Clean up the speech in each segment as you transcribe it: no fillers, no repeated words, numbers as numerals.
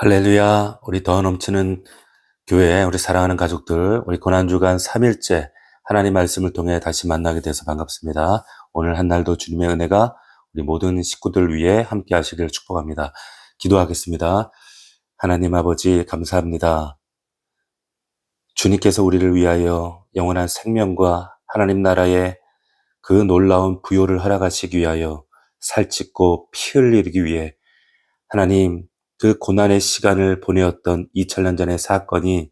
할렐루야. 우리 더 넘치는 교회, 우리 사랑하는 가족들, 우리 고난주간 3일째 하나님 말씀을 통해 다시 만나게 돼서 반갑습니다. 오늘 한 날도 주님의 은혜가 우리 모든 식구들 위해 함께 하시길 축복합니다. 기도하겠습니다. 하나님 아버지 감사합니다. 주님께서 우리를 위하여 영원한 생명과 하나님 나라의 그 놀라운 부요를 허락하시기 위하여 살찢고 피 흘리기 위해 하나님 그 고난의 시간을 보내었던 2000년 전의 사건이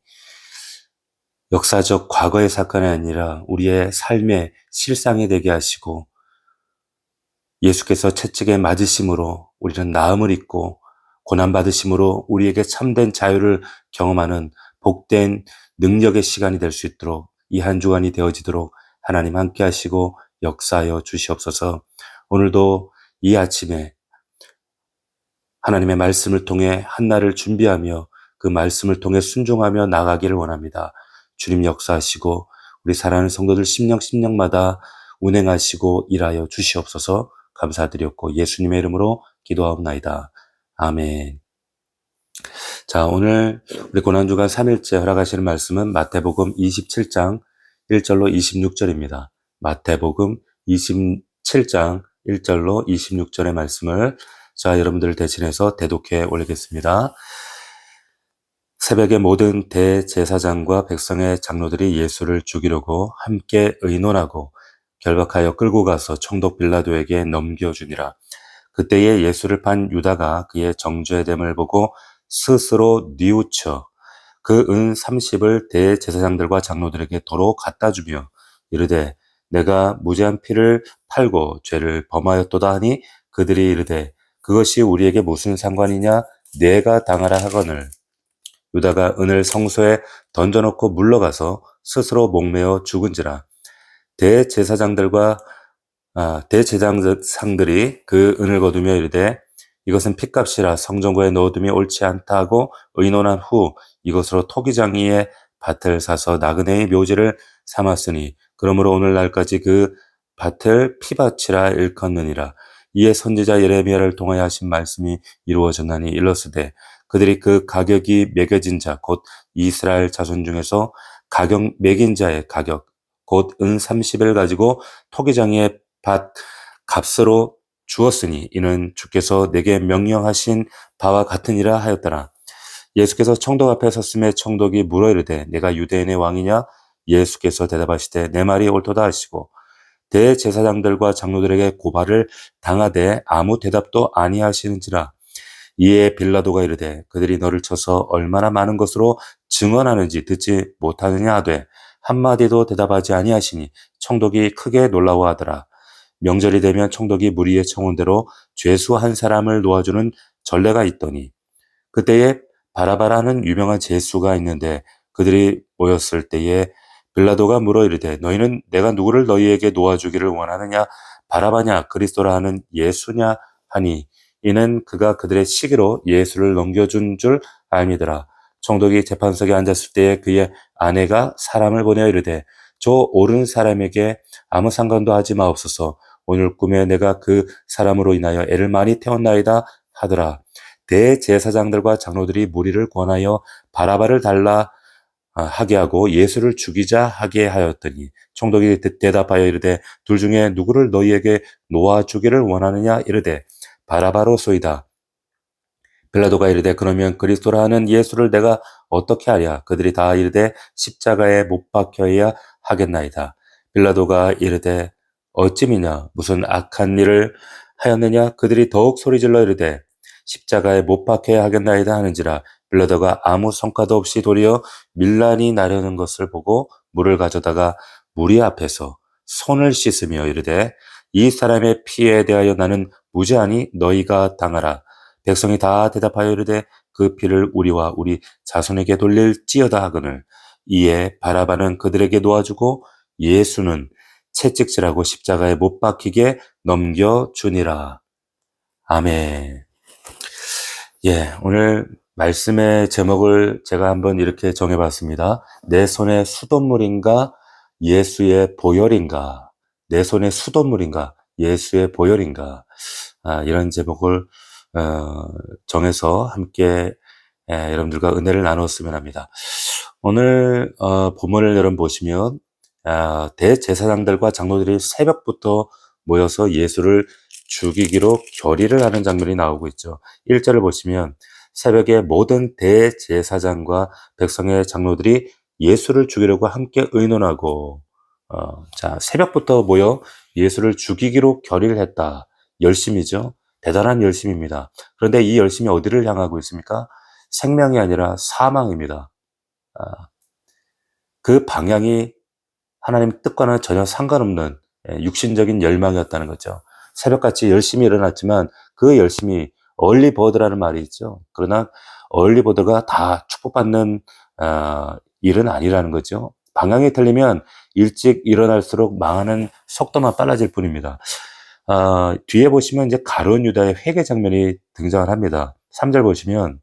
역사적 과거의 사건이 아니라 우리의 삶의 실상이 되게 하시고 예수께서 채찍에 맞으심으로 우리는 나음을 입고 고난받으심으로 우리에게 참된 자유를 경험하는 복된 능력의 시간이 될 수 있도록 이 한 주간이 되어지도록 하나님 함께 하시고 역사하여 주시옵소서. 오늘도 이 아침에 하나님의 말씀을 통해 한날을 준비하며 그 말씀을 통해 순종하며 나가기를 원합니다. 주님 역사하시고 우리 사랑하는 성도들 심령마다 운행하시고 일하여 주시옵소서. 감사드렸고 예수님의 이름으로 기도하옵나이다. 아멘. 자, 오늘 우리 고난주간 3일째 허락하시는 말씀은 마태복음 27장 1절로 26절입니다. 마태복음 27장 1절로 26절의 말씀을 여러분들을 대신해서 대독해 올리겠습니다. 새벽에 모든 대제사장과 백성의 장로들이 예수를 죽이려고 함께 의논하고 결박하여 끌고 가서 총독 빌라도에게 넘겨주니라. 그때에 예수를 판 유다가 그의 정죄됨을 보고 스스로 뉘우쳐 그 은 30을 대제사장들과 장로들에게 도로 갖다 주며 이르되 내가 무죄한 피를 팔고 죄를 범하였도다 하니 그들이 이르되 그것이 우리에게 무슨 상관이냐 내가 당하라 하거늘 유다가 은을 성소에 던져놓고 물러가서 스스로 목매어 죽은지라. 대제사장들이 그 은을 거두며 이르되 이것은 핏값이라 성전고에 넣어둠이 옳지 않다 하고 의논한 후 이것으로 토기장이의 밭을 사서 나그네의 묘지를 삼았으니 그러므로 오늘날까지 그 밭을 피밭이라 일컫느니라. 이에 선지자 예레미야를 통하여 하신 말씀이 이루어졌나니 일러스되 그들이 그 가격이 매겨진 자 곧 이스라엘 자손 중에서 가격 매긴 자의 가격 곧 은 30을 가지고 토기장의 밭 값으로 주었으니 이는 주께서 내게 명령하신 바와 같으니라 하였더라. 예수께서 청독 앞에 섰음에 청독이 물어 이르되 내가 유대인의 왕이냐 예수께서 대답하시되 내 말이 옳도다 하시고 대제사장들과 장로들에게 고발을 당하되 아무 대답도 아니하시는지라. 이에 빌라도가 이르되 그들이 너를 쳐서 얼마나 많은 것으로 증언하는지 듣지 못하느냐 하되 한마디도 대답하지 아니하시니 청독이 크게 놀라워하더라. 명절이 되면 청독이 무리의 청혼대로 죄수 한 사람을 놓아주는 전례가 있더니 그때에 바라바라는 유명한 죄수가 있는데 그들이 모였을 때에 빌라도가 물어 이르되 너희는 내가 누구를 너희에게 놓아주기를 원하느냐 바라바냐 그리스도라 하는 예수냐 하니 이는 그가 그들의 시기로 예수를 넘겨준 줄 알미더라. 청독이 재판석에 앉았을 때에 그의 아내가 사람을 보내어 이르되 저 옳은 사람에게 아무 상관도 하지 마옵소서. 오늘 꿈에 내가 그 사람으로 인하여 애를 많이 태웠나이다 하더라. 대제사장들과 장로들이 무리를 권하여 바라바를 달라 하게 하고 예수를 죽이자 하게 하였더니 총독이 대답하여 이르되 둘 중에 누구를 너희에게 놓아주기를 원하느냐 이르되 바라바로소이다. 빌라도가 이르되 그러면 그리스도라 하는 예수를 내가 어떻게 하랴. 그들이 다 이르되 십자가에 못 박혀야 하겠나이다. 빌라도가 이르되 어찌미냐 무슨 악한 일을 하였느냐. 그들이 더욱 소리질러 이르되 십자가에 못 박혀야 하겠나이다 하는지라. 빌라도가 아무 성과도 없이 도리어 밀란이 나려는 것을 보고 물을 가져다가 무리 앞에서 손을 씻으며 이르되 이 사람의 피에 대하여 나는 무죄하니 너희가 당하라. 백성이 다 대답하여 이르되 그 피를 우리와 우리 자손에게 돌릴지어다 하거늘 이에 바라바는 그들에게 놓아주고 예수는 채찍질하고 십자가에 못 박히게 넘겨주니라. 아멘. 오늘 말씀의 제목을 제가 한번 이렇게 정해봤습니다. 내 손에 수돗물인가 예수의 보혈인가. 내 손에 수돗물인가 예수의 보혈인가. 이런 제목을 정해서 함께 여러분들과 은혜를 나누었으면 합니다. 오늘 본문을 여러분 보시면 대제사장들과 장로들이 새벽부터 모여서 예수를 죽이기로 결의를 하는 장면이 나오고 있죠. 1절을 보시면 새벽에 모든 대제사장과 백성의 장로들이 예수를 죽이려고 함께 의논하고 새벽부터 모여 예수를 죽이기로 결의를 했다. 열심이죠. 대단한 열심입니다. 그런데 이 열심이 어디를 향하고 있습니까? 생명이 아니라 사망입니다. 그 방향이 하나님의 뜻과는 전혀 상관없는 육신적인 열망이었다는 거죠. 새벽같이 열심히 일어났지만 그 열심이 얼리버드라는 말이 있죠. 그러나 얼리버드가 다 축복받는 일은 아니라는 거죠. 방향이 틀리면 일찍 일어날수록 망하는 속도만 빨라질 뿐입니다. 뒤에 보시면 이제 가룟 유다의 회개 장면이 등장을 합니다. 3절 보시면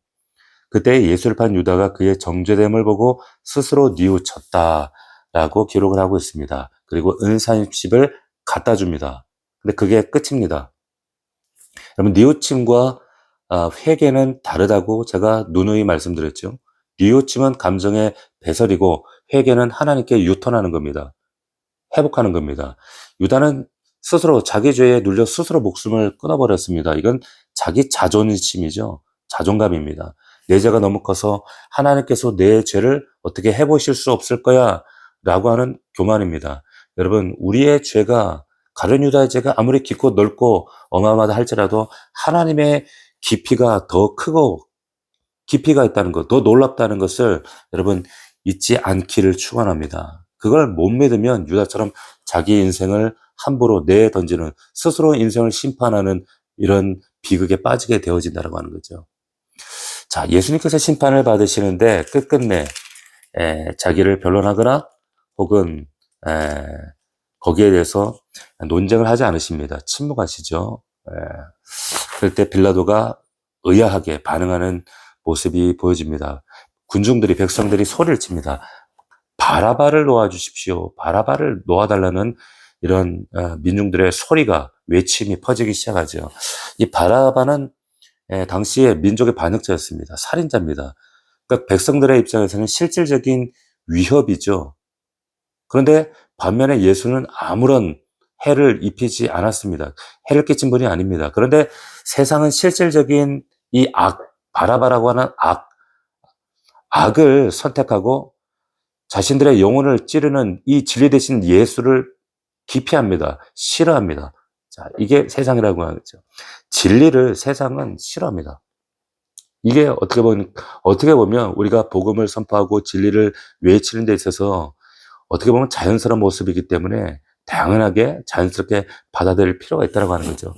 그때 예수를 판 유다가 그의 정죄됨을 보고 스스로 뉘우쳤다라고 기록을 하고 있습니다. 그리고 은사 60을 갖다 줍니다. 근데 그게 끝입니다. 여러분, 뉘우침과 회개는 다르다고 제가 누누이 말씀드렸죠. 뉘우침은 감정의 배설이고 회개는 하나님께 유턴하는 겁니다. 회복하는 겁니다. 유다는 스스로 자기 죄에 눌려 스스로 목숨을 끊어버렸습니다. 이건 자기 자존심이죠. 자존감입니다. 내 죄가 너무 커서 하나님께서 내 죄를 어떻게 해보실 수 없을 거야 라고 하는 교만입니다. 여러분, 우리의 죄가 가룟 유다의 죄가 아무리 깊고 넓고 어마어마하다 할지라도 하나님의 깊이가 더 크고 깊이가 있다는 것, 더 놀랍다는 것을 여러분 잊지 않기를 축원합니다. 그걸 못 믿으면 유다처럼 자기 인생을 함부로 내던지는, 스스로 인생을 심판하는 이런 비극에 빠지게 되어진다고 하는 거죠. 자, 예수님께서 심판을 받으시는데 끝끝내 자기를 변론하거나 혹은 거기에 대해서 논쟁을 하지 않으십니다. 침묵하시죠. 그럴 때 빌라도가 의아하게 반응하는 모습이 보여집니다. 군중들이, 백성들이 소리를 칩니다. 바라바를 놓아주십시오. 바라바를 놓아달라는 이런 민중들의 소리가, 외침이 퍼지기 시작하죠. 이 바라바는 당시에 민족의 반역자였습니다. 살인자입니다. 그러니까 백성들의 입장에서는 실질적인 위협이죠. 그런데 반면에 예수는 아무런 해를 입히지 않았습니다. 해를 끼친 분이 아닙니다. 그런데 세상은 실질적인 이 바라바라고 하는 악을 선택하고 자신들의 영혼을 찌르는 이 진리 대신 예수를 기피합니다. 싫어합니다. 자, 이게 세상이라고 하는 거죠. 진리를 세상은 싫어합니다. 이게 어떻게 보면 우리가 복음을 선포하고 진리를 외치는 데 있어서 어떻게 보면 자연스러운 모습이기 때문에 당연하게 자연스럽게 받아들일 필요가 있다고 하는 거죠.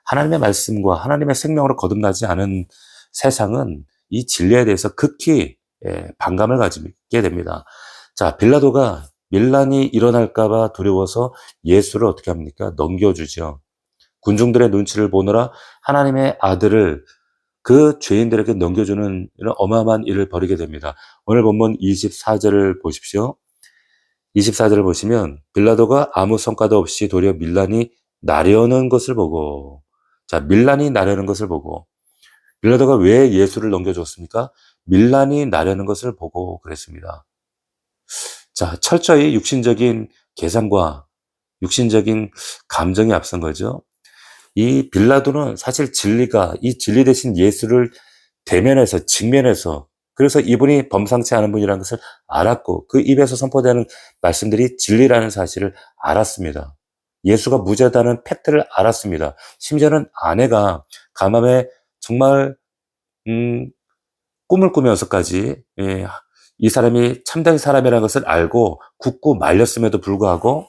하나님의 말씀과 하나님의 생명으로 거듭나지 않은 세상은 이 진리에 대해서 극히 반감을 가지게 됩니다. 자, 빌라도가 밀란이 일어날까봐 두려워서 예수를 어떻게 합니까? 넘겨주죠. 군중들의 눈치를 보느라 하나님의 아들을 그 죄인들에게 넘겨주는 이런 어마어마한 일을 벌이게 됩니다. 오늘 본문 24절을 보십시오. 24절을 보시면 빌라도가 아무 성과도 없이 도리어 밀란이 나려는 것을 보고, 자, 밀란이 나려는 것을 보고, 빌라도가 왜 예수를 넘겨줬습니까? 밀란이 나려는 것을 보고 그랬습니다. 자, 철저히 육신적인 계산과 육신적인 감정이 앞선 거죠. 이 빌라도는 사실 이 진리 대신 예수를 대면해서, 직면해서, 그래서 이분이 범상치 않은 분이라는 것을 알았고, 그 입에서 선포되는 말씀들이 진리라는 사실을 알았습니다. 예수가 무죄다는 팩트를 알았습니다. 심지어는 아내가 간밤에 정말 꿈을 꾸면서까지 이 사람이 참된 사람이라는 것을 알고 굳고 말렸음에도 불구하고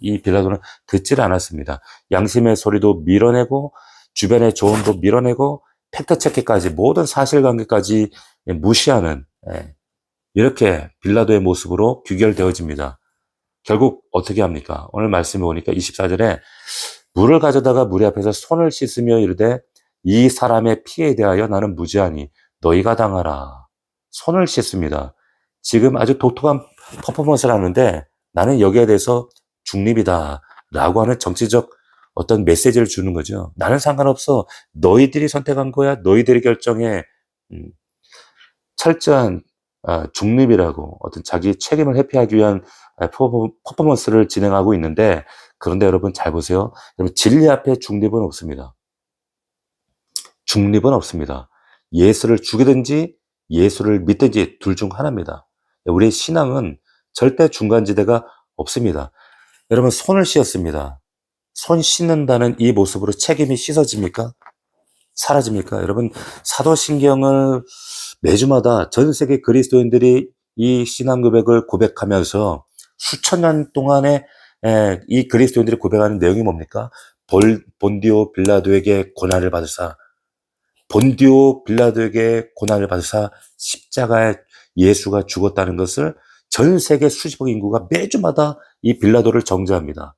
이 빌라도는 듣질 않았습니다. 양심의 소리도 밀어내고 주변의 조언도 밀어내고 팩트체크까지 모든 사실관계까지 무시하는 이렇게 빌라도의 모습으로 귀결되어집니다. 결국 어떻게 합니까? 오늘 말씀에 보니까 24절에 물을 가져다가 무리 앞에서 손을 씻으며 이르되 이 사람의 피에 대하여 나는 무죄하니 너희가 당하라. 손을 씻습니다. 지금 아주 독특한 퍼포먼스를 하는데 나는 여기에 대해서 중립이다 라고 하는 정치적 어떤 메시지를 주는 거죠. 나는 상관없어. 너희들이 선택한 거야. 너희들이 결정해. 철저한 중립이라고 어떤 자기 책임을 회피하기 위한 퍼포먼스를 진행하고 있는데, 그런데 여러분 잘 보세요. 여러분 진리 앞에 중립은 없습니다. 중립은 없습니다. 예수를 죽이든지 예수를 믿든지 둘 중 하나입니다. 우리의 신앙은 절대 중간지대가 없습니다. 여러분 손을 씻었습니다. 손 씻는다는 이 모습으로 책임이 씻어집니까? 사라집니까? 여러분 사도신경을 매주마다 전 세계 그리스도인들이 이 신앙 고백을 고백하면서 수천 년 동안에 이 그리스도인들이 고백하는 내용이 뭡니까? 본디오 빌라도에게 고난을 받으사, 본디오 빌라도에게 고난을 받으사 십자가에 예수가 죽었다는 것을 전 세계 수십억 인구가 매주마다 이 빌라도를 정죄합니다.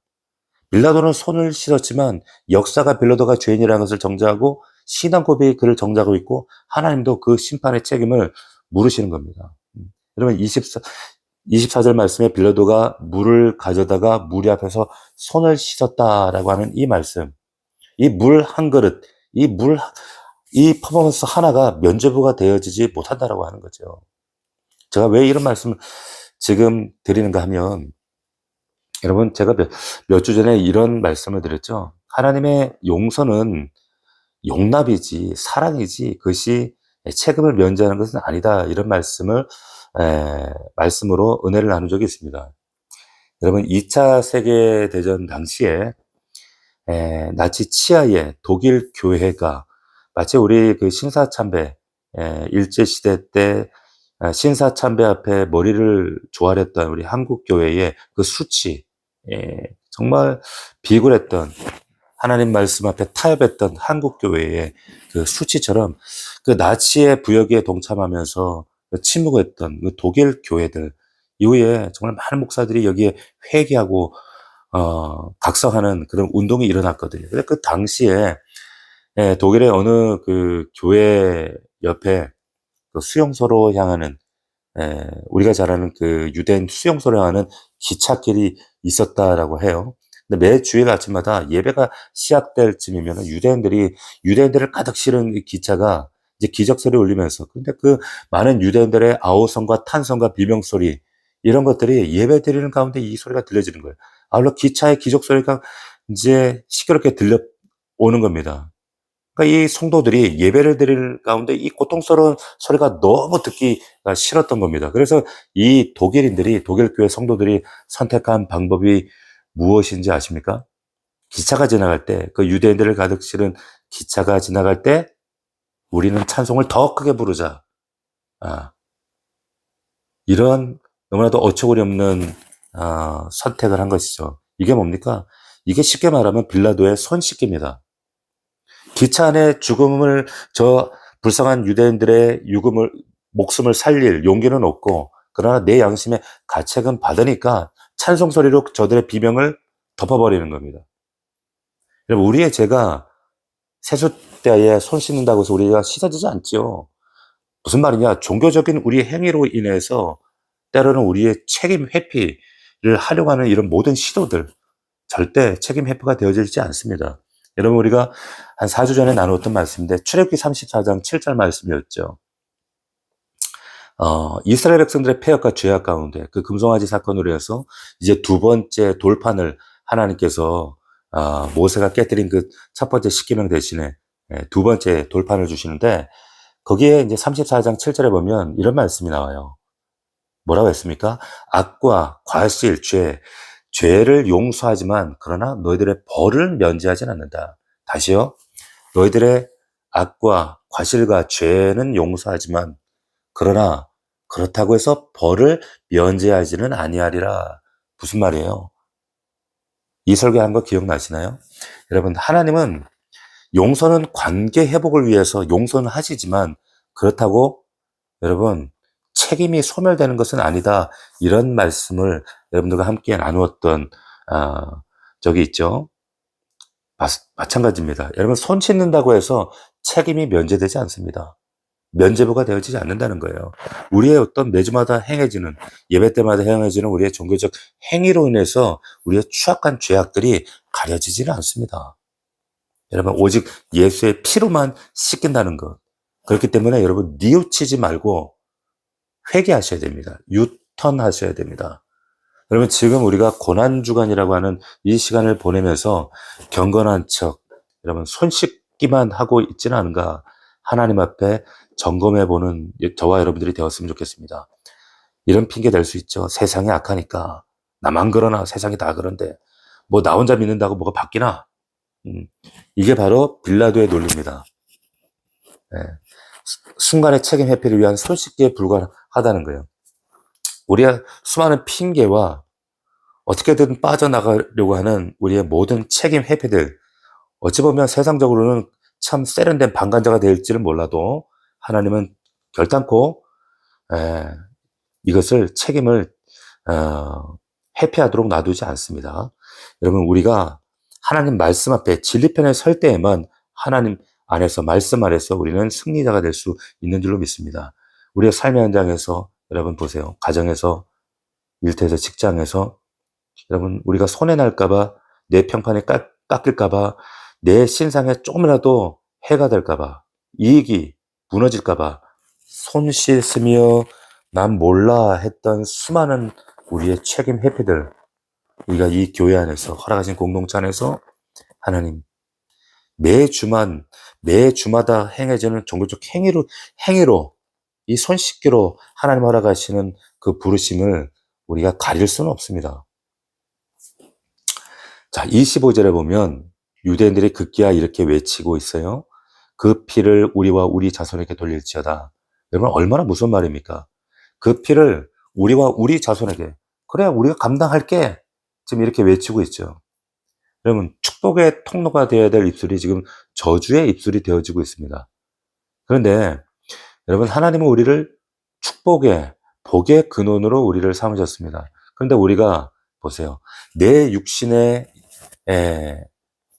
빌라도는 손을 씻었지만 역사가 빌라도가 죄인이라는 것을 정죄하고 신앙 고백이 그를 정죄하고 있고 하나님도 그 심판의 책임을 물으시는 겁니다. 여러분 24절 말씀에 빌라도가 물을 가져다가 무리 앞에서 손을 씻었다라고 하는 이 말씀, 이 물 한 그릇, 이 퍼포먼스 하나가 면죄부가 되어지지 못한다라고 하는 거죠. 제가 왜 이런 말씀을 지금 드리는가 하면, 여러분 제가 몇 주 전에 이런 말씀을 드렸죠. 하나님의 용서는 용납이지 사랑이지 그것이 책임을 면제하는 것은 아니다, 이런 말씀으로 은혜를 나눈 적이 있습니다. 여러분 2차 세계대전 당시에 나치 치하의 독일 교회가 마치 우리 그 신사참배 일제시대 때 신사참배 앞에 머리를 조아렸던 우리 한국교회의 그 수치, 정말 비굴했던, 하나님 말씀 앞에 타협했던 한국교회의 그 수치처럼 그 나치의 부역에 동참하면서 침묵했던 그 독일 교회들, 이후에 정말 많은 목사들이 여기에 회개하고 각성하는 그런 운동이 일어났거든요. 근데 그 당시에 독일의 어느 그 교회 옆에 그 수용소로 향하는, 우리가 잘 아는 그 유대인 수용소로 향하는 기찻길이 있었다라고 해요. 근데 매 주일 아침마다 예배가 시작될 쯤이면 유대인들을 가득 실은 이 기차가 이제 기적소리 울리면서, 근데 그 많은 유대인들의 아우성과 탄성과 비명소리, 이런 것들이 예배 드리는 가운데 이 소리가 들려지는 거예요. 아울러 기차의 기적소리가 이제 시끄럽게 들려오는 겁니다. 그러니까 이 성도들이 예배를 드리는 가운데 이 고통스러운 소리가 너무 듣기가 싫었던 겁니다. 그래서 이 독일 교회 성도들이 선택한 방법이 무엇인지 아십니까? 기차가 지나갈 때, 그 유대인들을 가득 실은 기차가 지나갈 때 우리는 찬송을 더 크게 부르자. 이런 너무나도 어처구니 없는 선택을 한 것이죠. 이게 뭡니까? 이게 쉽게 말하면 빌라도의 손 씻기입니다. 기차 안에 저 불쌍한 유대인들의 목숨을 살릴 용기는 없고, 그러나 내 양심의 가책은 받으니까 찬송 소리로 저들의 비명을 덮어버리는 겁니다. 여러분, 우리의 죄가 세숫대에 손 씻는다고 해서 우리가 씻어지지 않지요. 무슨 말이냐? 종교적인 우리의 행위로 인해서 때로는 우리의 책임 회피를 하려고 하는 이런 모든 시도들, 절대 책임 회피가 되어지지 않습니다. 여러분, 우리가 한 4주 전에 나누었던 말씀인데 출애굽기 34장 7절 말씀이었죠. 이스라엘 백성들의 패역과 죄악 가운데 그 금송아지 사건으로 해서 이제 두 번째 돌판을 하나님께서 모세가 깨뜨린 그 첫 번째 십계명 대신에 두 번째 돌판을 주시는데, 거기에 이제 34장 7절에 보면 이런 말씀이 나와요. 뭐라고 했습니까? 악과 과실, 죄를 용서하지만 그러나 너희들의 벌을 면제하진 않는다. 다시요. 너희들의 악과 과실과 죄는 용서하지만 그러나 그렇다고 해서 벌을 면제하지는 아니하리라. 무슨 말이에요? 이 설교한 거 기억나시나요? 여러분, 하나님은 용서는 관계 회복을 위해서 용서는 하시지만 그렇다고 여러분 책임이 소멸되는 것은 아니다, 이런 말씀을 여러분들과 함께 나누었던 적이 있죠. 마찬가지입니다. 여러분, 손 씻는다고 해서 책임이 면제되지 않습니다. 면죄부가 되어지지 않는다는 거예요. 우리의 어떤 매주마다 행해지는, 예배 때마다 행해지는 우리의 종교적 행위로 인해서 우리의 추악한 죄악들이 가려지지는 않습니다. 여러분, 오직 예수의 피로만 씻긴다는 것. 그렇기 때문에 여러분 뉘우치지 말고 회개하셔야 됩니다. 유턴하셔야 됩니다. 여러분 지금 우리가 고난주간이라고 하는 이 시간을 보내면서 경건한 척, 여러분 손 씻기만 하고 있지는 않은가 하나님 앞에 점검해보는 저와 여러분들이 되었으면 좋겠습니다. 이런 핑계 댈 수 있죠. 세상이 악하니까. 나만 그러나 세상이 다 그런데 뭐 나 혼자 믿는다고 뭐가 바뀌나? 이게 바로 빌라도의 논리입니다. 예. 순간의 책임 회피를 위한 손 씻기에 불과하다는 거예요. 우리의 수많은 핑계와 어떻게든 빠져나가려고 하는 우리의 모든 책임 회피들, 어찌 보면 세상적으로는 참 세련된 방관자가 될지는 몰라도 하나님은 결단코 이것을 책임을 회피하도록 놔두지 않습니다. 여러분 우리가 하나님 말씀 앞에 진리편에 설 때에만 하나님 안에서 말씀 안에서 우리는 승리자가 될 수 있는 줄로 믿습니다. 우리의 삶의 현장에서 여러분 보세요. 가정에서, 일터에서, 직장에서 여러분 우리가 손해날까봐, 내 평판이 깎일까봐, 내 신상에 조금이라도 해가 될까봐, 이익이 무너질까봐 손 씻으며 난 몰라 했던 수많은 우리의 책임 회피들, 우리가 이 교회 안에서 허락하신 공동체 안에서 하나님 매주마다 행해지는 종교적 행위로 이 손 씻기로 하나님 허락하시는 그 부르심을 우리가 가릴 수는 없습니다. 자, 25절에 보면 유대인들이 급기야 이렇게 외치고 있어요. 그 피를 우리와 우리 자손에게 돌릴지어다. 여러분 얼마나 무서운 말입니까? 그 피를 우리와 우리 자손에게, 그래 우리가 감당할게, 지금 이렇게 외치고 있죠. 여러분 축복의 통로가 되어야 될 입술이 지금 저주의 입술이 되어지고 있습니다. 그런데 여러분 하나님은 우리를 축복의 복의 근원으로 우리를 삼으셨습니다. 그런데 우리가 보세요. 내 육신의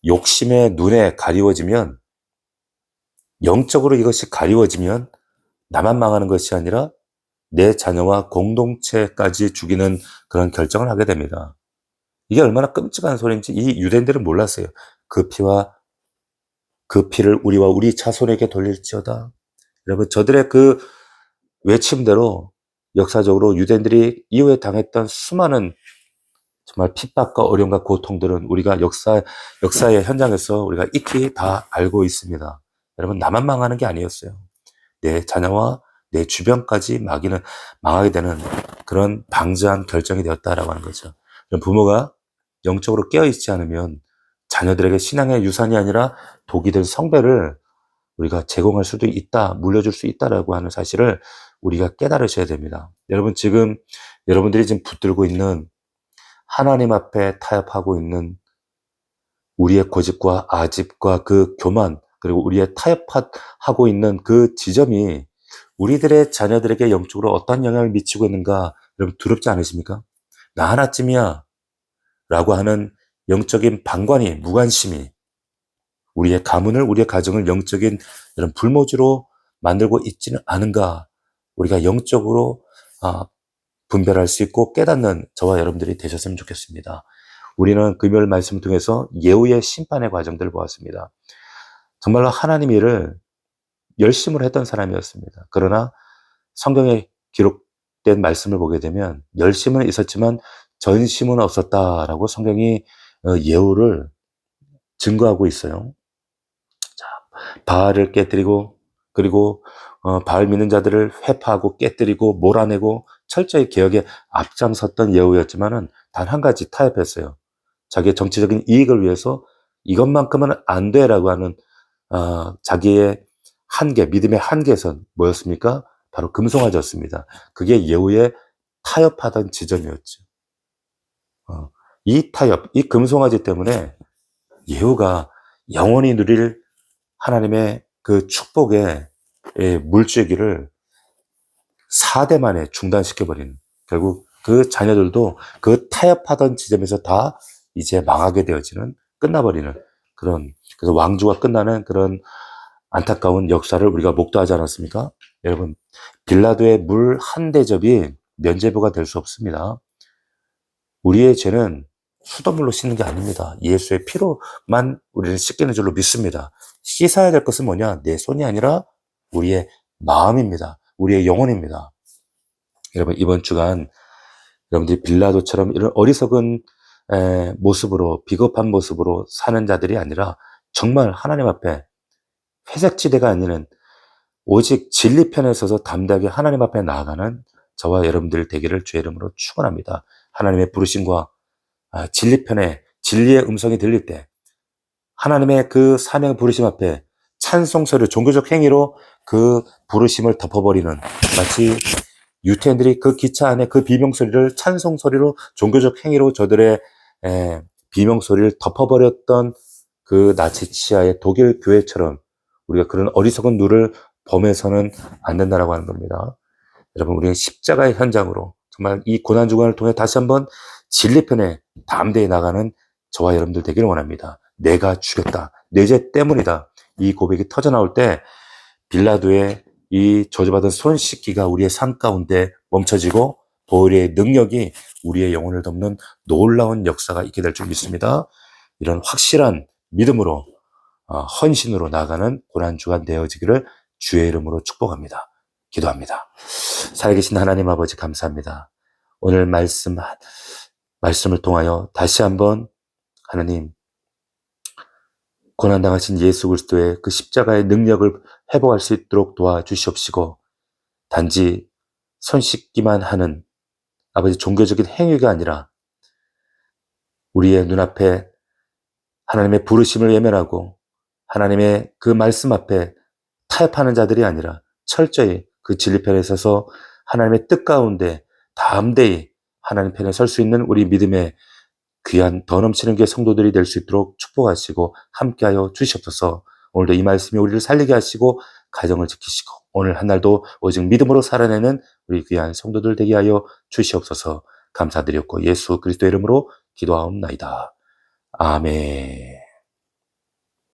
욕심의 눈에 가리워지면, 영적으로 이것이 가리워지면 나만 망하는 것이 아니라 내 자녀와 공동체까지 죽이는 그런 결정을 하게 됩니다. 이게 얼마나 끔찍한 소리인지 이 유대인들은 몰랐어요. 그 피를 우리와 우리 자손에게 돌릴지어다. 여러분 저들의 그 외침대로 역사적으로 유대인들이 이후에 당했던 수많은 정말 핍박과 어려움과 고통들은 우리가 역사의 현장에서 우리가 익히 다 알고 있습니다. 여러분 나만 망하는 게 아니었어요. 내 자녀와 내 주변까지 망하게 되는 그런 방자한 결정이 되었다라고 하는 거죠. 부모가 영적으로 깨어있지 않으면 자녀들에게 신앙의 유산이 아니라 독이 된 성배를 우리가 제공할 수도 있다, 물려줄 수 있다라고 하는 사실을 우리가 깨달으셔야 됩니다. 여러분 지금 여러분들이 지금 붙들고 있는 하나님 앞에 타협하고 있는 우리의 고집과 아집과 그 교만, 그리고 우리의 타협하고 있는 그 지점이 우리들의 자녀들에게 영적으로 어떤 영향을 미치고 있는가, 여러분 두렵지 않으십니까? 나 하나쯤이야 라고 하는 영적인 방관이, 무관심이 우리의 가문을, 우리의 가정을 영적인 이런 불모지로 만들고 있지는 않은가, 우리가 영적으로 분별할 수 있고 깨닫는 저와 여러분들이 되셨으면 좋겠습니다. 우리는 금요일 말씀을 통해서 예후의 심판의 과정들을 보았습니다. 정말로 하나님 일을 열심으로 했던 사람이었습니다. 그러나 성경에 기록된 말씀을 보게 되면 열심은 있었지만 전심은 없었다라고 성경이 예후를 증거하고 있어요. 자, 바알을 깨뜨리고, 그리고 바알 믿는 자들을 회파하고 깨뜨리고 몰아내고 철저히 개혁에 앞장섰던 예후였지만은 단 한 가지 타협했어요. 자기의 정치적인 이익을 위해서 이것만큼은 안 돼라고 하는 자기의 한계, 믿음의 한계선 뭐였습니까? 바로 금송아지였습니다. 그게 예후의 타협하던 지점이었죠. 이 타협, 이 금송아지 때문에 예후가 영원히 누릴 하나님의 그 축복의 물줄기를 4대 만에 중단시켜버리는, 결국 그 자녀들도 그 타협하던 지점에서 다 이제 망하게 되어지는, 끝나버리는 그런, 그래서 왕조가 끝나는 그런 안타까운 역사를 우리가 목도하지 않았습니까? 여러분, 빌라도의 물 한 대접이 면죄부가 될 수 없습니다. 우리의 죄는 수돗물로 씻는 게 아닙니다. 예수의 피로만 우리는 씻기는 줄로 믿습니다. 씻어야 될 것은 뭐냐? 내 손이 아니라 우리의 마음입니다. 우리의 영혼입니다. 여러분, 이번 주간 여러분들이 빌라도처럼 이런 어리석은 모습으로, 비겁한 모습으로 사는 자들이 아니라 정말 하나님 앞에 회색지대가 아니는 오직 진리 편에 서서 담대하게 하나님 앞에 나아가는 저와 여러분들 되기를 주의 이름으로 축원합니다. 하나님의 부르심과 진리 편에 진리의 음성이 들릴 때 하나님의 그 사명 부르심 앞에 찬송 소리, 종교적 행위로 그 부르심을 덮어버리는, 마치 유태인들이 그 기차 안에 그 비명 소리를 찬송 소리로, 종교적 행위로 저들의 비명 소리를 덮어버렸던 그 나치 치하의 독일 교회처럼 우리가 그런 어리석은 누를 범해서는 안 된다라고 하는 겁니다. 여러분, 우리는 십자가의 현장으로 정말 이 고난 주간을 통해 다시 한번 진리편에 담대히 나가는 저와 여러분들 되기를 원합니다. 내가 죽였다, 내 죄 때문이다, 이 고백이 터져나올 때 빌라도의 이 저주받은 손 씻기가 우리의 삶 가운데 멈춰지고 보혈의 능력이 우리의 영혼을 덮는 놀라운 역사가 있게 될 줄 믿습니다. 이런 확실한 믿음으로 헌신으로 나아가는 고난주간 되어지기를 주의 이름으로 축복합니다. 기도합니다. 살아계신 하나님 아버지, 감사합니다. 오늘 말씀을 통하여 다시 한번 하나님, 고난당하신 예수 그리스도의 그 십자가의 능력을 회복할 수 있도록 도와주시옵시고, 단지 손 씻기만 하는 아버지 종교적인 행위가 아니라 우리의 눈앞에 하나님의 부르심을 외면하고 하나님의 그 말씀 앞에 타협하는 자들이 아니라 철저히 그 진리 편에 서서 하나님의 뜻 가운데 담대히 하나님 편에 설 수 있는 우리 믿음의 귀한 더 넘치는 게 성도들이 될 수 있도록 축복하시고 함께하여 주시옵소서. 오늘도 이 말씀이 우리를 살리게 하시고 가정을 지키시고 오늘 한 날도 오직 믿음으로 살아내는 우리 귀한 성도들 되게 하여 주시옵소서. 감사드렸고 예수 그리스도 이름으로 기도하옵나이다. 아멘.